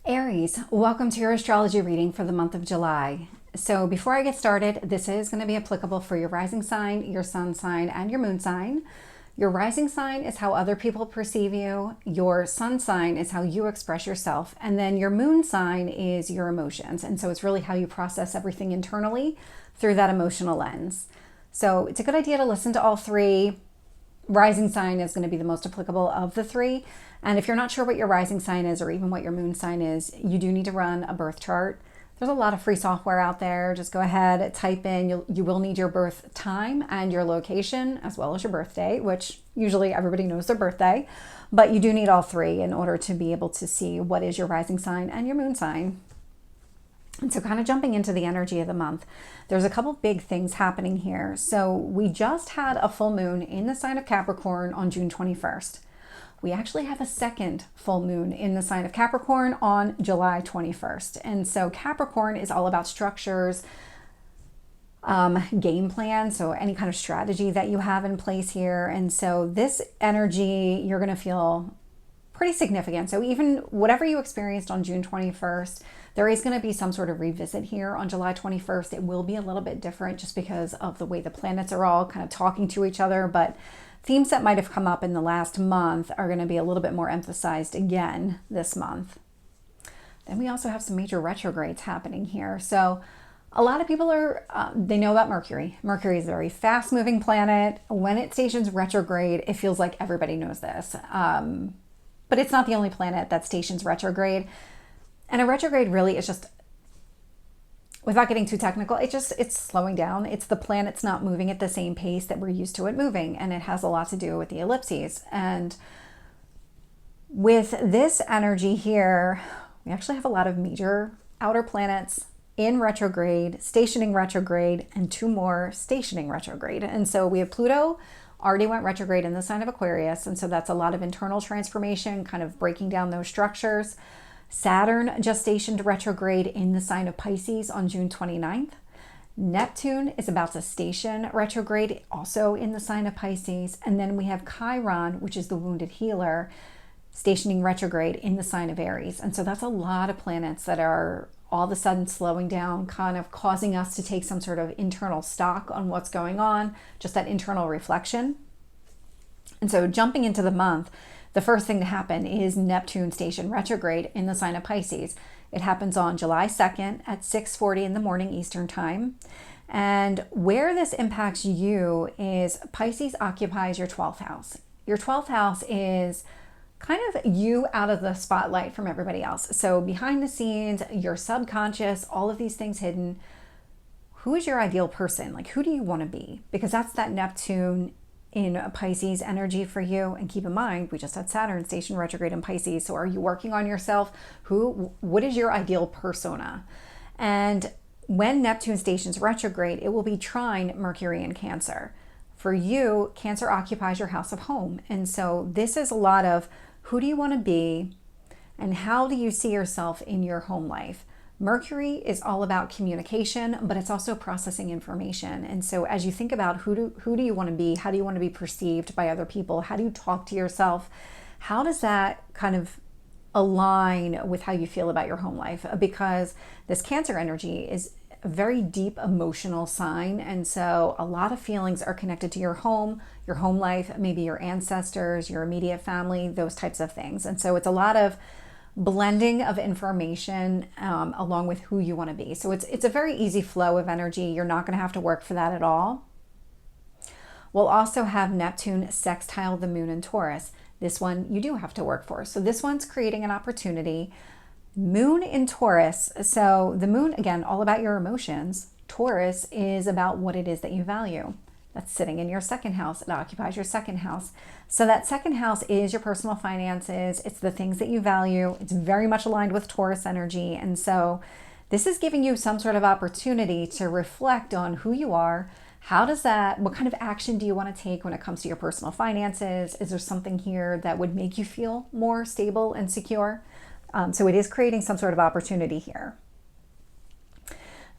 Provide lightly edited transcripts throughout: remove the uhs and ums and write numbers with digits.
Aries, welcome to your astrology reading for the month of July. So before I get started, this is going to be applicable for your rising sign, your sun sign, and your moon sign. Your rising sign is how other people perceive you. Your sun sign is how you express yourself. And then your moon sign is your emotions. And so it's really how you process everything internally through that emotional lens. So it's a good idea to listen to all three. Rising sign is going to be the most applicable of the three. And if you're not sure what your rising sign is or even what your moon sign is, you do need to run a birth chart. There's a lot of free software out there. Just go ahead, type in, you will need your birth time and your location as well as your birthday, which usually everybody knows their birthday, but you do need all three in order to be able to see what is your rising sign and your moon sign. And so kind of jumping into the energy of the month, there's a couple big things happening here. So we just had a full moon in the sign of Capricorn on June 21st. We actually have a second full moon in the sign of Capricorn on July 21st. And so Capricorn is all about structures, game plan, so any kind of strategy that you have in place here. And so this energy, you're going to feel pretty significant. So even whatever you experienced on June 21st, there is going to be some sort of revisit here on July 21st. It will be a little bit different just because of the way the planets are all kind of talking to each other, but themes that might have come up in the last month are going to be a little bit more emphasized again this month. Then we also have some major retrogrades happening here. So a lot of people they know about Mercury. Mercury is a very fast moving planet. When it stations retrograde, it feels like everybody knows this. But it's not the only planet that stations retrograde. And a retrograde really is just, without getting too technical, it's slowing down. It's the planets not moving at the same pace that we're used to it moving. And it has a lot to do with the ellipses. And with this energy here, we actually have a lot of major outer planets in retrograde, stationing retrograde, and two more stationing retrograde. And so we have Pluto already went retrograde in the sign of Aquarius. And so that's a lot of internal transformation, kind of breaking down those structures. Saturn just stationed retrograde in the sign of Pisces on June 29th. Neptune is about to station retrograde also in the sign of Pisces. And then we have Chiron, which is the wounded healer, stationing retrograde in the sign of Aries. And so that's a lot of planets that are all of a sudden slowing down, kind of causing us to take some sort of internal stock on what's going on, just that internal reflection. And so jumping into the month, the first thing to happen is Neptune station retrograde in the sign of Pisces. It happens on July 2nd at 6:40 in the morning Eastern time. And where this impacts you is Pisces occupies your 12th house. Your 12th house is kind of you out of the spotlight from everybody else. So behind the scenes, your subconscious, all of these things hidden. Who is your ideal person? Like, who do you want to be? Because that's that Neptune in Pisces energy for you. And keep in mind, we just had Saturn station retrograde in Pisces. So are you working on yourself? What is your ideal persona? And when Neptune stations retrograde, it will be trine Mercury in Cancer. For you, Cancer occupies your house of home. And so this is a lot of who do you want to be and how do you see yourself in your home life? Mercury is all about communication, but it's also processing information. And so as you think about who do you want to be, how do you want to be perceived by other people, how do you talk to yourself, how does that kind of align with how you feel about your home life? Because this Cancer energy is a very deep emotional sign. And so a lot of feelings are connected to your home life, maybe your ancestors, your immediate family, those types of things. And so it's a lot of blending of information along with who you want to be. So it's a very easy flow of energy. You're not going to have to work for that at all. We'll also have Neptune sextile the moon in Taurus. This one you do have to work for. So this one's creating an opportunity. Moon in Taurus. So the moon, again, all about your emotions. Taurus is about what it is that you value. That's sitting in your second house. It occupies your second house. So that second house is your personal finances. It's the things that you value. It's very much aligned with Taurus energy. And so this is giving you some sort of opportunity to reflect on who you are. What kind of action do you want to take when it comes to your personal finances? Is there something here that would make you feel more stable and secure? So it is creating some sort of opportunity here.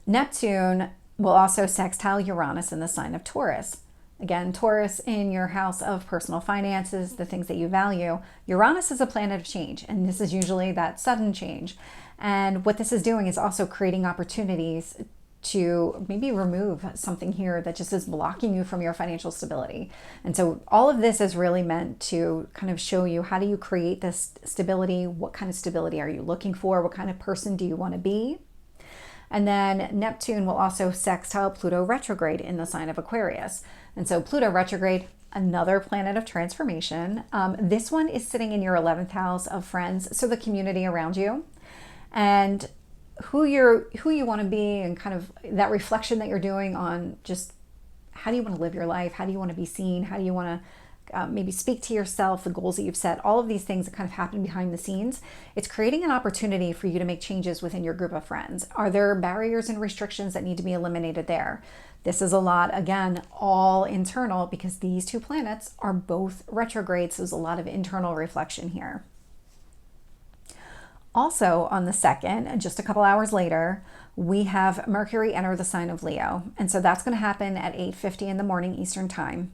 Neptune will also sextile Uranus in the sign of Taurus. Again, Taurus in your house of personal finances, the things that you value. Uranus is a planet of change, and this is usually that sudden change. And what this is doing is also creating opportunities to maybe remove something here that just is blocking you from your financial stability. And so all of this is really meant to kind of show you, how do you create this stability? What kind of stability are you looking for? What kind of person do you want to be? And then Neptune will also sextile Pluto retrograde in the sign of Aquarius. And so Pluto retrograde, another planet of transformation. This one is sitting in your 11th house of friends, so the community around you. And who you want to be, and kind of that reflection that you're doing on just how do you want to live your life, how do you want to be seen, how do you want to maybe speak to yourself, the goals that you've set, all of these things that kind of happen behind the scenes. It's creating an opportunity for you to make changes within your group of friends. Are there barriers and restrictions that need to be eliminated there? This is a lot, again, all internal, because these two planets are both retrograde, so there's a lot of internal reflection here. Also on the 2nd, just a couple hours later, we have Mercury enter the sign of Leo. And so that's going to happen at 8:50 in the morning Eastern time.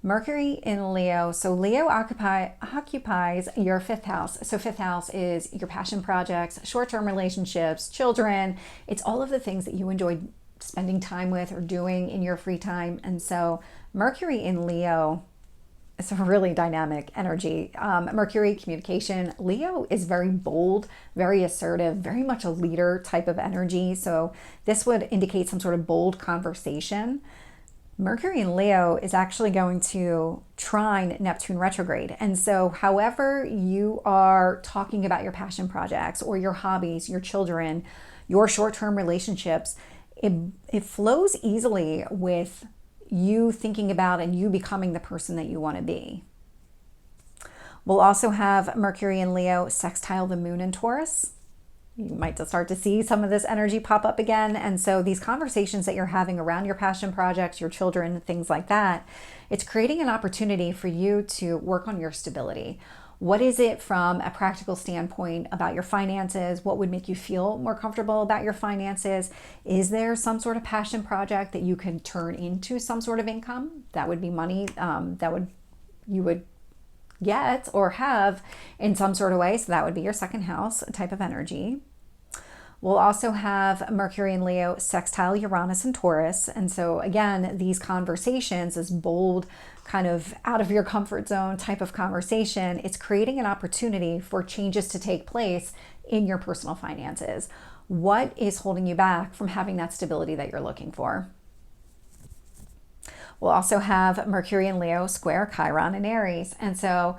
Mercury in Leo. So Leo occupies your 5th house. So 5th house is your passion projects, short-term relationships, children. It's all of the things that you enjoy spending time with or doing in your free time. And so Mercury in Leo, it's a really dynamic energy. Mercury, communication. Leo is very bold, very assertive, very much a leader type of energy. So this would indicate some sort of bold conversation. Mercury in Leo is actually going to trine Neptune retrograde. And so however you are talking about your passion projects or your hobbies, your children, your short-term relationships, it flows easily with you thinking about and you becoming the person that you want to be. We'll also have Mercury in Leo sextile the moon in Taurus. You might start to see some of this energy pop up again. And so these conversations that you're having around your passion projects, your children, things like that, it's creating an opportunity for you to work on your stability. What is it from a practical standpoint about your finances? What would make you feel more comfortable about your finances? Is there some sort of passion project that you can turn into some sort of income? That would be money you would get or have in some sort of way. So that would be your 2nd house type of energy. We'll also have Mercury in Leo sextile Uranus and Taurus. And so again, these conversations, this bold kind of out of your comfort zone type of conversation, it's creating an opportunity for changes to take place in your personal finances. What is holding you back from having that stability that you're looking for? We'll also have Mercury in Leo square Chiron in Aries. And so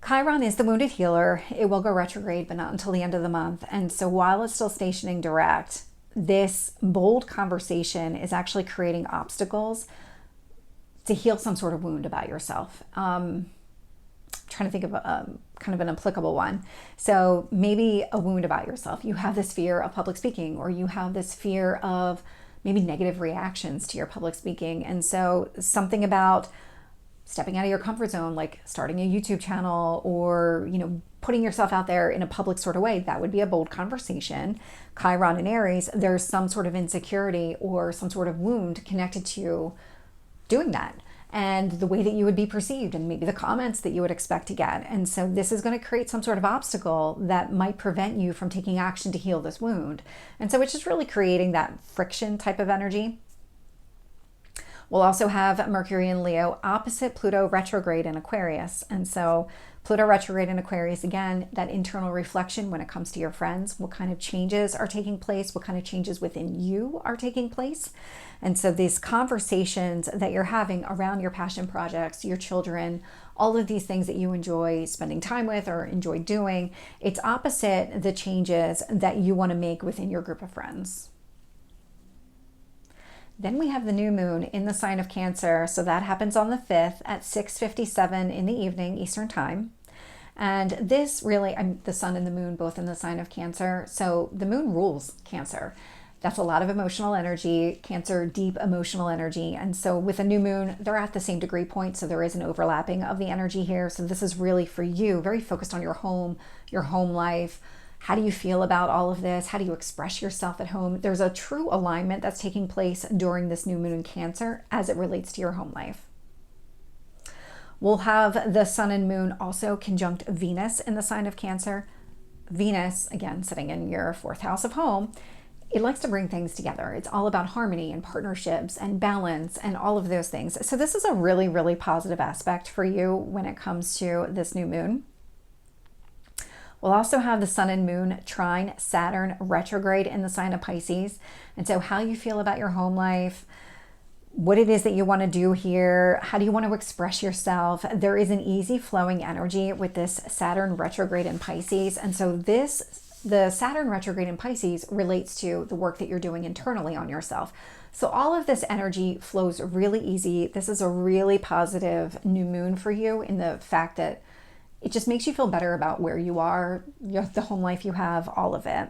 Chiron is the wounded healer. It will go retrograde, but not until the end of the month. And so while it's still stationing direct, this bold conversation is actually creating obstacles to heal some sort of wound about yourself. Trying to think of a kind of an applicable one. So maybe a wound about yourself. You have this fear of public speaking, or you have this fear of maybe negative reactions to your public speaking. And so something about stepping out of your comfort zone, like starting a YouTube channel or, putting yourself out there in a public sort of way, that would be a bold conversation. Chiron in Aries, there's some sort of insecurity or some sort of wound connected to doing that and the way that you would be perceived and maybe the comments that you would expect to get. And so this is going to create some sort of obstacle that might prevent you from taking action to heal this wound. And so it's just really creating that friction type of energy. We'll also have Mercury in Leo opposite Pluto retrograde in Aquarius. And so Pluto retrograde in Aquarius, again, that internal reflection when it comes to your friends, what kind of changes are taking place, what kind of changes within you are taking place. And so these conversations that you're having around your passion projects, your children, all of these things that you enjoy spending time with or enjoy doing, it's opposite the changes that you want to make within your group of friends. Then we have the new moon in the sign of Cancer. So that happens on the 5th at 6:57 in the evening Eastern time. And this really, the sun and the moon both in the sign of Cancer. So the moon rules Cancer. That's a lot of emotional energy, Cancer, deep emotional energy. And so with a new moon, they're at the same degree point. So there is an overlapping of the energy here. So this is really for you, very focused on your home life, How do you feel about all of this? How do you express yourself at home? There's a true alignment that's taking place during this new moon in Cancer as it relates to your home life. We'll have the sun and moon also conjunct Venus in the sign of Cancer. Venus, again, sitting in your fourth house of home, it likes to bring things together. It's all about harmony and partnerships and balance and all of those things. So this is a really, really positive aspect for you when it comes to this new moon. We'll also have the sun and moon trine Saturn retrograde in the sign of Pisces. And so how you feel about your home life, what it is that you want to do here, how do you want to express yourself? There is an easy flowing energy with this Saturn retrograde in Pisces. And so the Saturn retrograde in Pisces relates to the work that you're doing internally on yourself. So all of this energy flows really easy. This is a really positive new moon for you in the fact that it just makes you feel better about where you are, the home life you have, all of it.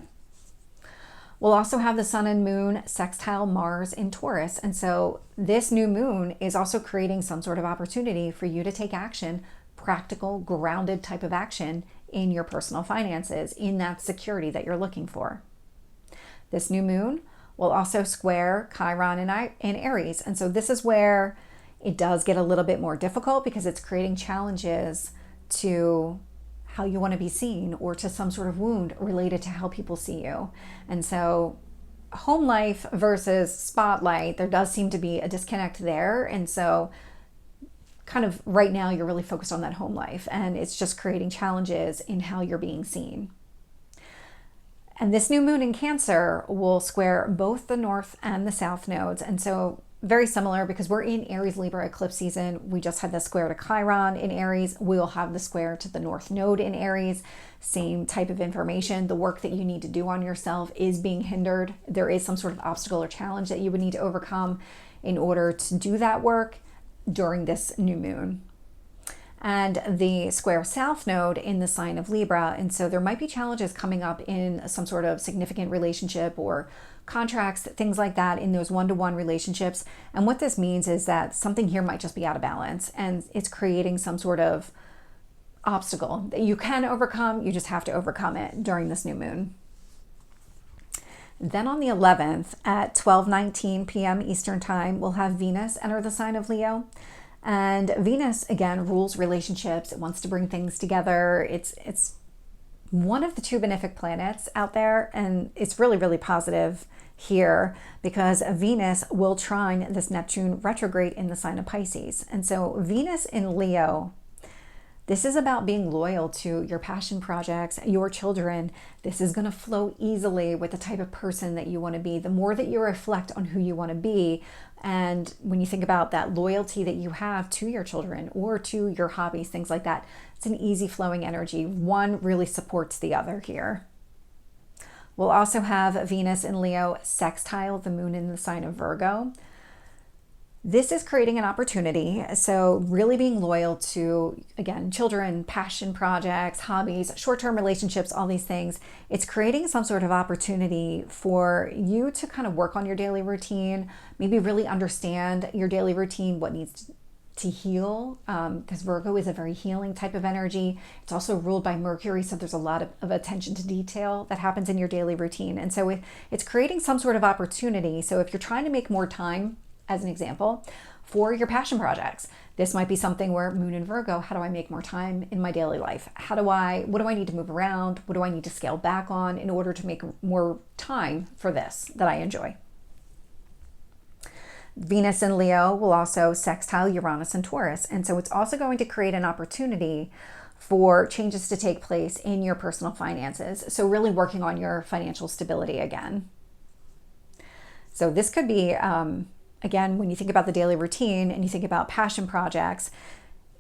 We'll also have the sun and moon sextile Mars in Taurus. And so this new moon is also creating some sort of opportunity for you to take action, practical, grounded type of action in your personal finances, in that security that you're looking for. This new moon will also square Chiron in Aries. And so this is where it does get a little bit more difficult because it's creating challenges to how you want to be seen or to some sort of wound related to how people see you. And so home life versus spotlight, there does seem to be a disconnect there. And so kind of right now you're really focused on that home life and it's just creating challenges in how you're being seen. And this new moon in Cancer will square both the north and the south nodes. And so very similar because we're in Aries Libra eclipse season. We just had the square to Chiron in Aries. We'll have the square to the North Node in Aries. Same type of information. The work that you need to do on yourself is being hindered. There is some sort of obstacle or challenge that you would need to overcome in order to do that work during this new moon. And the square south node in the sign of Libra. And so there might be challenges coming up in some sort of significant relationship or contracts, things like that in those one-to-one relationships. And what this means is that something here might just be out of balance and it's creating some sort of obstacle that you can overcome. You just have to overcome it during this new moon. Then on the 11th at 12:19 p.m. Eastern time, we'll have Venus enter the sign of Leo. And Venus, again, rules relationships. It wants to bring things together. It's one of the two benefic planets out there. And it's really, really positive here because Venus will trine this Neptune retrograde in the sign of Pisces. And so Venus in Leo, this is about being loyal to your passion projects, your children. This is going to flow easily with the type of person that you want to be. The more that you reflect on who you want to be, and when you think about that loyalty that you have to your children or to your hobbies, things like that, it's an easy flowing energy. One really supports the other here. We'll also have Venus in Leo sextile the moon in the sign of Virgo. This is creating an opportunity. So really being loyal to, again, children, passion projects, hobbies, short-term relationships, all these things. It's creating some sort of opportunity for you to kind of work on your daily routine, maybe really understand your daily routine, what needs to heal, because Virgo is a very healing type of energy. It's also ruled by Mercury, so there's a lot of attention to detail that happens in your daily routine. And so it's creating some sort of opportunity. So if you're trying to make more time, as an example, for your passion projects, this might be something where Moon in Virgo, how do I make more time in my daily life? What do I need to move around? What do I need to scale back on in order to make more time for this that I enjoy? Venus in Leo will also sextile Uranus and Taurus. And so it's also going to create an opportunity for changes to take place in your personal finances. So really working on your financial stability again. So this could be, again, when you think about the daily routine and you think about passion projects,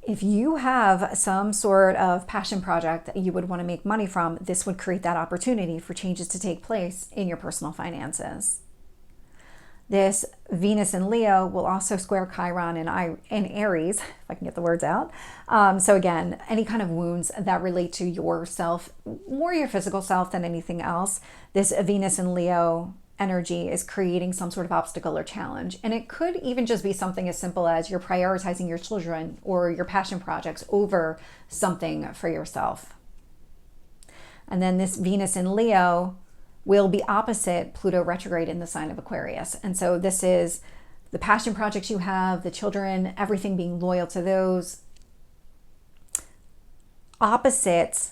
if you have some sort of passion project that you would want to make money from, this would create that opportunity for changes to take place in your personal finances. This Venus in Leo will also square Chiron in Aries, if I can get the words out. So again, any kind of wounds that relate to yourself, more your physical self than anything else, this Venus in Leo energy is creating some sort of obstacle or challenge. And it could even just be something as simple as you're prioritizing your children or your passion projects over something for yourself. And then this Venus in Leo will be opposite Pluto retrograde in the sign of Aquarius. And so this is the passion projects you have, the children, everything being loyal to those. Opposite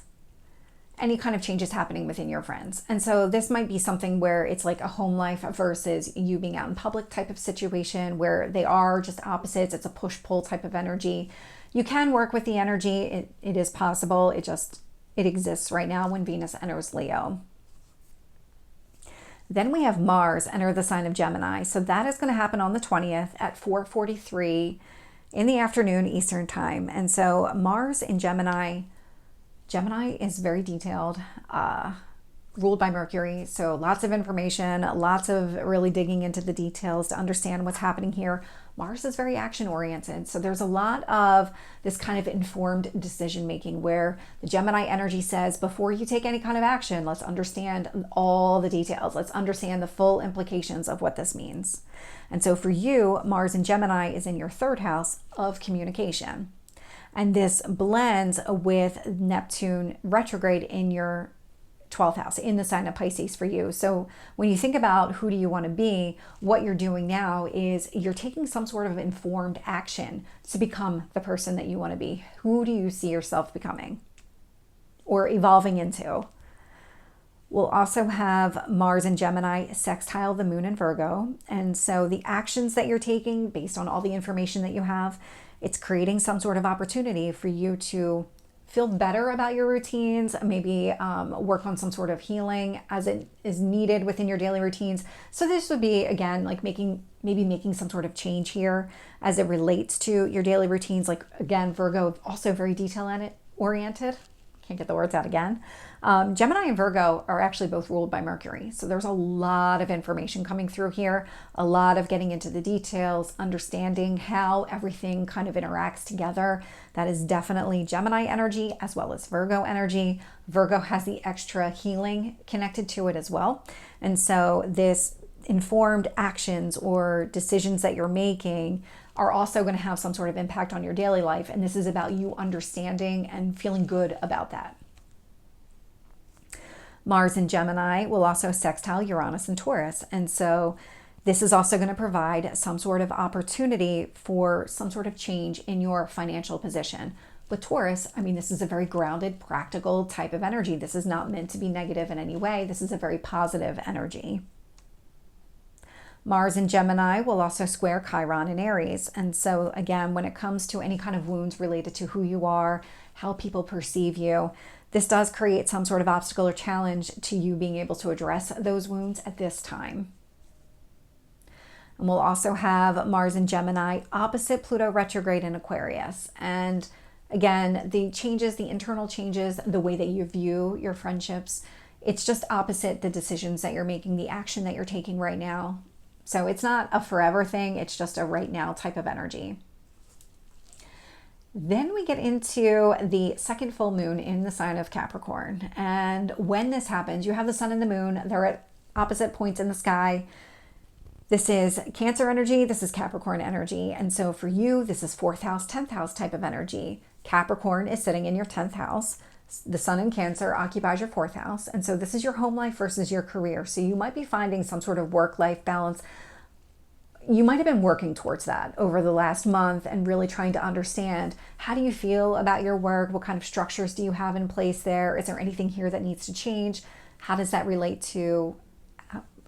any kind of changes happening within your friends. And so this might be something where it's like a home life versus you being out in public type of situation where they are just opposites. It's a push-pull type of energy. You can work with the energy. It is possible. It exists right now when Venus enters Leo. Then we have Mars enter the sign of Gemini. So that is going to happen on the 20th at 4:43 in the afternoon Eastern time. And so Mars in Gemini is very detailed, ruled by Mercury. So lots of information, lots of really digging into the details to understand what's happening here. Mars is very action oriented. So there's a lot of this kind of informed decision making where the Gemini energy says, before you take any kind of action, let's understand all the details. Let's understand the full implications of what this means. And so for you, Mars in Gemini is in your third house of communication. And this blends with Neptune retrograde in your 12th house, in the sign of Pisces for you. So when you think about who do you want to be, what you're doing now is you're taking some sort of informed action to become the person that you want to be. Who do you see yourself becoming or evolving into? We'll also have Mars and Gemini sextile the moon in Virgo. And so the actions that you're taking based on all the information that you have, it's creating some sort of opportunity for you to feel better about your routines, maybe work on some sort of healing as it is needed within your daily routines. So this would be, again, like making some sort of change here as it relates to your daily routines. Like, again, Virgo, also very detail oriented. Can't get the words out again. Gemini and Virgo are actually both ruled by Mercury. So there's a lot of information coming through here, a lot of getting into the details, understanding how everything kind of interacts together. That is definitely Gemini energy as well as Virgo energy. Virgo has the extra healing connected to it as well. And so this informed actions or decisions that you're making are also going to have some sort of impact on your daily life. And this is about you understanding and feeling good about that. Mars in Gemini will also sextile Uranus and Taurus. And so this is also going to provide some sort of opportunity for some sort of change in your financial position. With Taurus, I mean, this is a very grounded, practical type of energy. This is not meant to be negative in any way. This is a very positive energy. Mars in Gemini will also square Chiron in Aries. And so again, when it comes to any kind of wounds related to who you are, how people perceive you, this does create some sort of obstacle or challenge to you being able to address those wounds at this time. And we'll also have Mars in Gemini opposite Pluto retrograde in Aquarius. And again, the changes, the internal changes, the way that you view your friendships, it's just opposite the decisions that you're making, the action that you're taking right now. So it's not a forever thing, it's just a right now type of energy. Then we get into the second full moon in the sign of Capricorn. And when this happens, you have the sun and the moon, they're at opposite points in the sky. This is Cancer energy, this is Capricorn energy. And so for you, this is 4th house, 10th house type of energy. Capricorn is sitting in your 10th house. The sun in Cancer occupies your 4th house. And so this is your home life versus your career. So you might be finding some sort of work-life balance. You might have been working towards that over the last month and really trying to understand, how do you feel about your work? What kind of structures do you have in place there? Is there anything here that needs to change? How does that relate to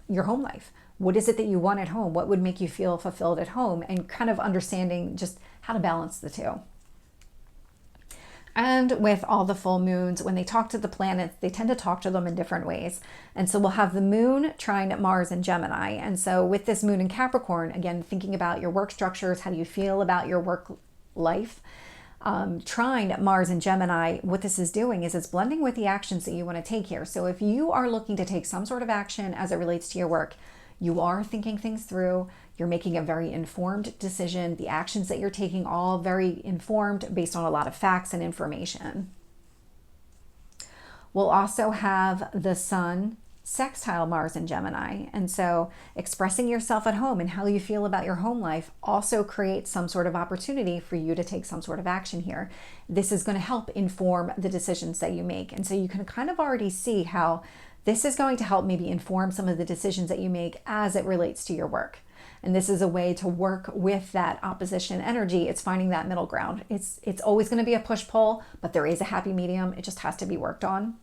your home life? What is it that you want at home? What would make you feel fulfilled at home? And kind of understanding just how to balance the two. And with all the full moons, when they talk to the planets, they tend to talk to them in different ways. And so we'll have the moon trine Mars in Gemini. And so with this moon in Capricorn, again, thinking about your work structures, how do you feel about your work life? Trine Mars in Gemini, what this is doing is it's blending with the actions that you want to take here. So if you are looking to take some sort of action as it relates to your work, you are thinking things through. You're making a very informed decision. The actions that you're taking, all very informed based on a lot of facts and information. We'll also have the sun sextile Mars in Gemini. And so expressing yourself at home and how you feel about your home life also creates some sort of opportunity for you to take some sort of action here. This is going to help inform the decisions that you make. And so you can kind of already see how this is going to help maybe inform some of the decisions that you make as it relates to your work. And this is a way to work with that opposition energy. It's finding that middle ground. It's always going to be a push-pull, but there is a happy medium. It just has to be worked on.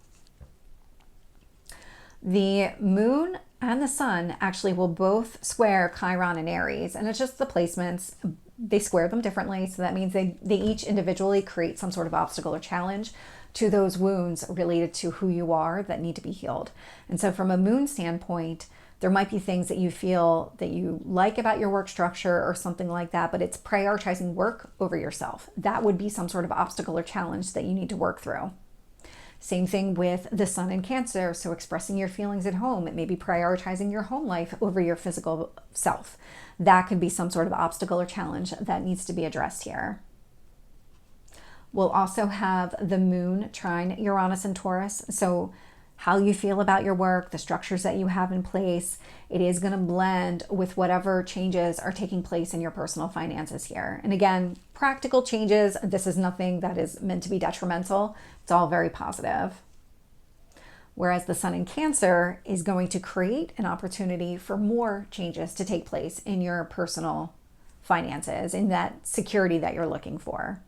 The moon and the sun actually will both square Chiron and Aries, and it's just the placements. They square them differently, so that means they each individually create some sort of obstacle or challenge to those wounds related to who you are that need to be healed. And so from a moon standpoint, there might be things that you feel that you like about your work structure or something like that, but it's prioritizing work over yourself. That would be some sort of obstacle or challenge that you need to work through. Same thing with the sun in Cancer. So expressing your feelings at home, it may be prioritizing your home life over your physical self. That could be some sort of obstacle or challenge that needs to be addressed here. We'll also have the moon trine Uranus and Taurus. So how you feel about your work, the structures that you have in place, it is going to blend with whatever changes are taking place in your personal finances here. And again, practical changes, this is nothing that is meant to be detrimental. It's all very positive. Whereas the sun in Cancer is going to create an opportunity for more changes to take place in your personal finances, in that security that you're looking for.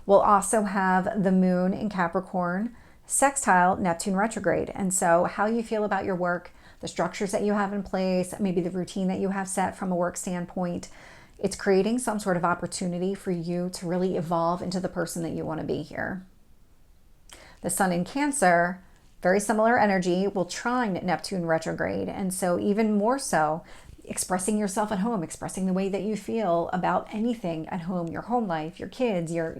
We'll also have the moon in Capricorn sextile Neptune retrograde. And so how you feel about your work, the structures that you have in place, maybe the routine that you have set from a work standpoint, it's creating some sort of opportunity for you to really evolve into the person that you want to be here. The sun in Cancer, very similar energy, will trine Neptune retrograde. And so even more so, expressing yourself at home, expressing the way that you feel about anything at home, your home life, your kids, your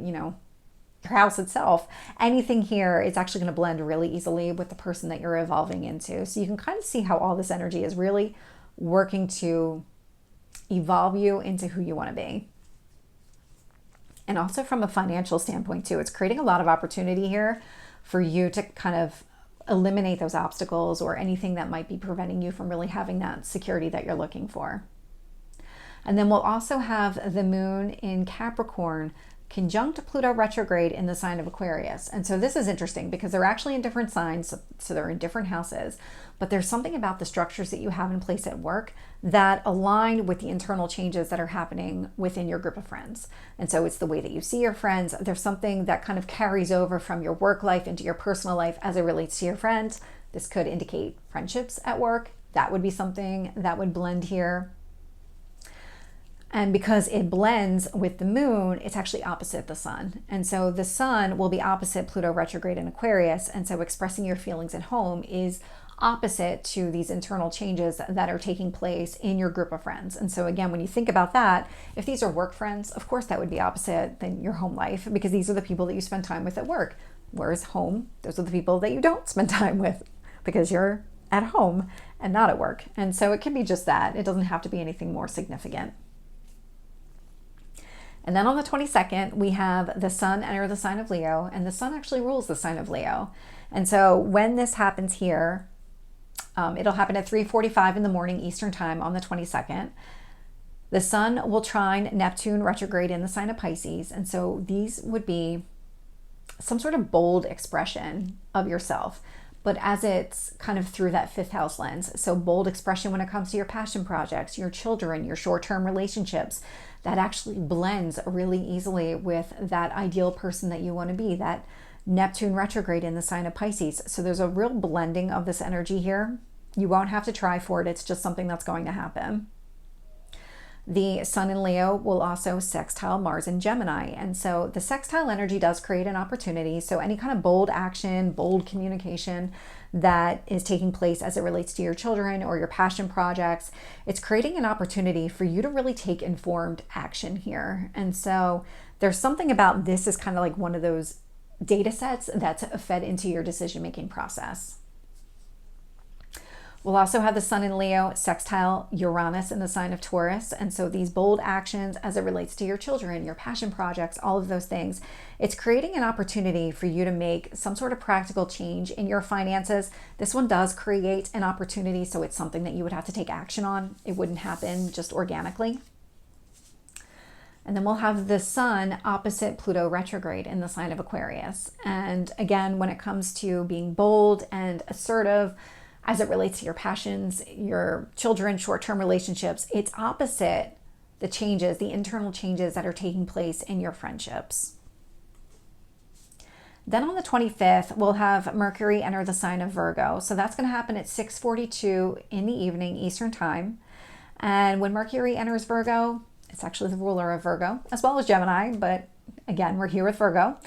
house itself, anything here is actually going to blend really easily with the person that you're evolving into. So you can kind of see how all this energy is really working to evolve you into who you want to be. And also from a financial standpoint too, it's creating a lot of opportunity here for you to kind of eliminate those obstacles or anything that might be preventing you from really having that security that you're looking for. And then we'll also have the moon in Capricorn conjunct Pluto retrograde in the sign of Aquarius. And so this is interesting because they're actually in different signs, so they're in different houses, but there's something about the structures that you have in place at work that align with the internal changes that are happening within your group of friends. And so it's the way that you see your friends. There's something that kind of carries over from your work life into your personal life as it relates to your friends. This could indicate friendships at work. That would be something that would blend here. And because it blends with the moon, it's actually opposite the sun. And so the sun will be opposite Pluto retrograde in Aquarius. And so expressing your feelings at home is opposite to these internal changes that are taking place in your group of friends. And so again, when you think about that, if these are work friends, of course that would be opposite than your home life, because these are the people that you spend time with at work. Whereas home, those are the people that you don't spend time with because you're at home and not at work. And so it can be just that. It doesn't have to be anything more significant. And then on the 22nd, we have the sun enter the sign of Leo, and the sun actually rules the sign of Leo. And so when this happens here, it'll happen at 3:45 in the morning Eastern time on the 22nd. The sun will trine Neptune retrograde in the sign of Pisces. And so these would be some sort of bold expression of yourself, but as it's kind of through that fifth house lens. So bold expression when it comes to your passion projects, your children, your short-term relationships, that actually blends really easily with that ideal person that you want to be, that Neptune retrograde in the sign of Pisces. So there's a real blending of this energy here. You won't have to try for it. It's just something that's going to happen. The sun in Leo will also sextile Mars in Gemini. And so the sextile energy does create an opportunity. So any kind of bold action, bold communication that is taking place as it relates to your children or your passion projects, it's creating an opportunity for you to really take informed action here. And so there's something about this is kind of like one of those data sets that's fed into your decision-making process. We'll also have the Sun in Leo sextile Uranus in the sign of Taurus. And so these bold actions as it relates to your children, your passion projects, all of those things, it's creating an opportunity for you to make some sort of practical change in your finances. This one does create an opportunity, so it's something that you would have to take action on. It wouldn't happen just organically. And then we'll have the Sun opposite Pluto retrograde in the sign of Aquarius. And again, when it comes to being bold and assertive, as it relates to your passions, your children, short-term relationships, it's opposite the changes, the internal changes that are taking place in your friendships. Then on the 25th, we'll have Mercury enter the sign of Virgo. So that's going to happen at 6:42 in the evening Eastern time. And when Mercury enters Virgo, it's actually the ruler of Virgo, as well as Gemini, but again, we're here with Virgo.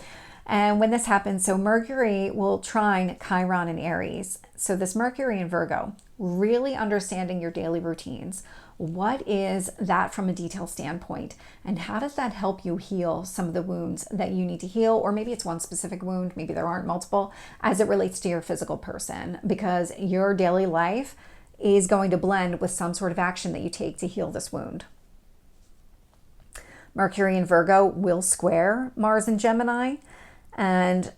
And when this happens, so Mercury will trine Chiron in Aries. So this Mercury in Virgo, really understanding your daily routines. What is that from a detail standpoint? And how does that help you heal some of the wounds that you need to heal? Or maybe it's one specific wound, maybe there aren't multiple, as it relates to your physical person, because your daily life is going to blend with some sort of action that you take to heal this wound. Mercury in Virgo will square Mars in Gemini. And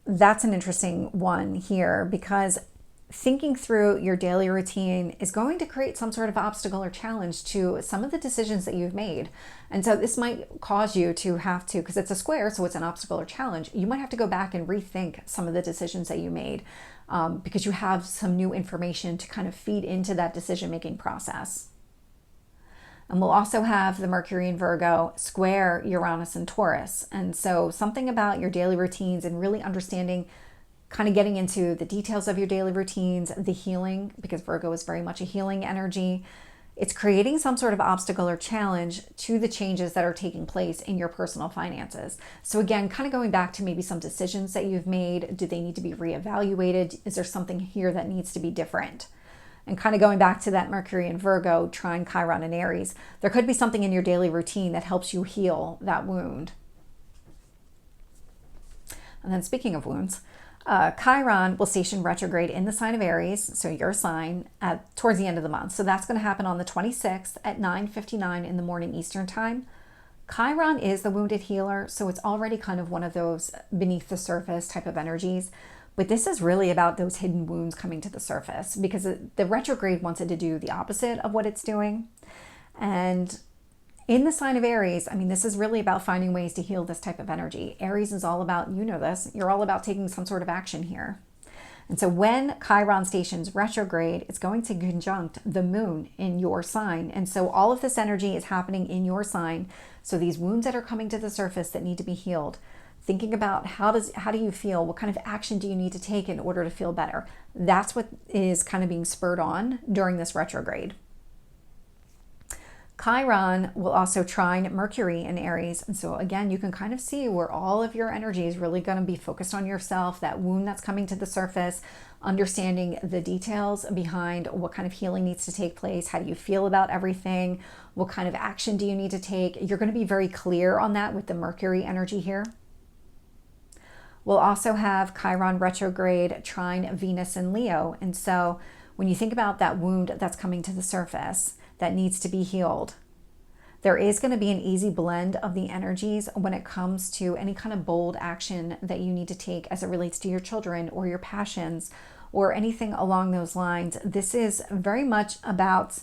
that's an interesting one here, because thinking through your daily routine is going to create some sort of obstacle or challenge to some of the decisions that you've made. And so this might cause you to have to, because it's a square, so it's an obstacle or challenge, you might have to go back and rethink some of the decisions that you made, because you have some new information to kind of feed into that decision-making process. And we'll also have the Mercury in Virgo square Uranus and Taurus. And so something about your daily routines and really understanding, kind of getting into the details of your daily routines, the healing, because Virgo is very much a healing energy. It's creating some sort of obstacle or challenge to the changes that are taking place in your personal finances. So again, kind of going back to maybe some decisions that you've made. Do they need to be reevaluated? Is there something here that needs to be different? And kind of going back to that Mercury in Virgo, trine Chiron in Aries, there could be something in your daily routine that helps you heal that wound. And then speaking of wounds, Chiron will station retrograde in the sign of Aries, so your sign, towards the end of the month. So that's going to happen on the 26th at 9:59 in the morning Eastern time. Chiron is the wounded healer, so it's already kind of one of those beneath the surface type of energies. But this is really about those hidden wounds coming to the surface, because the retrograde wants it to do the opposite of what it's doing. And in the sign of Aries, I mean, this is really about finding ways to heal this type of energy. Aries is all about, you know this, you're all about taking some sort of action here. And so when Chiron stations retrograde, it's going to conjunct the moon in your sign. And so all of this energy is happening in your sign. So these wounds that are coming to the surface that need to be healed, thinking about how do you feel? What kind of action do you need to take in order to feel better? That's what is kind of being spurred on during this retrograde. Chiron will also trine Mercury in Aries. And so again, you can kind of see where all of your energy is really going to be focused on yourself, that wound that's coming to the surface, understanding the details behind what kind of healing needs to take place. How do you feel about everything? What kind of action do you need to take? You're going to be very clear on that with the Mercury energy here. We'll also have Chiron retrograde trine Venus in Leo. And so when you think about that wound that's coming to the surface that needs to be healed, there is going to be an easy blend of the energies when it comes to any kind of bold action that you need to take as it relates to your children or your passions or anything along those lines. This is very much about,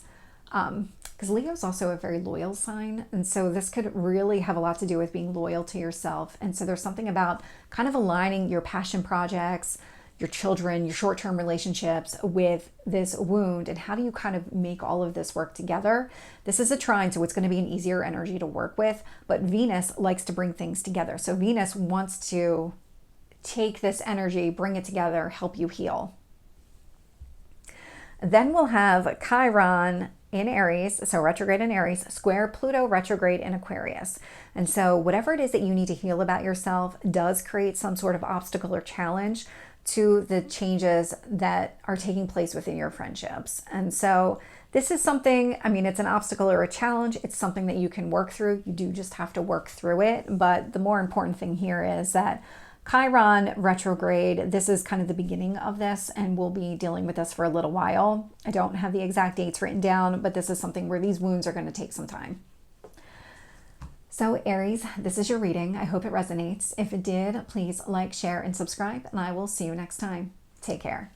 because Leo is also a very loyal sign. And so this could really have a lot to do with being loyal to yourself. And so there's something about kind of aligning your passion projects, your children, your short-term relationships with this wound, and how do you kind of make all of this work together? This is a trine, so it's going to be an easier energy to work with, but Venus likes to bring things together. So Venus wants to take this energy, bring it together, help you heal. Then we'll have Chiron in Aries, so retrograde in Aries, square Pluto retrograde in Aquarius. And so whatever it is that you need to heal about yourself does create some sort of obstacle or challenge to the changes that are taking place within your friendships. And so this is something, I mean, it's an obstacle or a challenge. It's something that you can work through. You do just have to work through it. But the more important thing here is that Chiron retrograde, this is kind of the beginning of this, and we'll be dealing with this for a little while. I don't have the exact dates written down, but this is something where these wounds are going to take some time. So Aries, this is your reading. I hope it resonates. If it did, please like, share, and subscribe, and I will see you next time. Take care.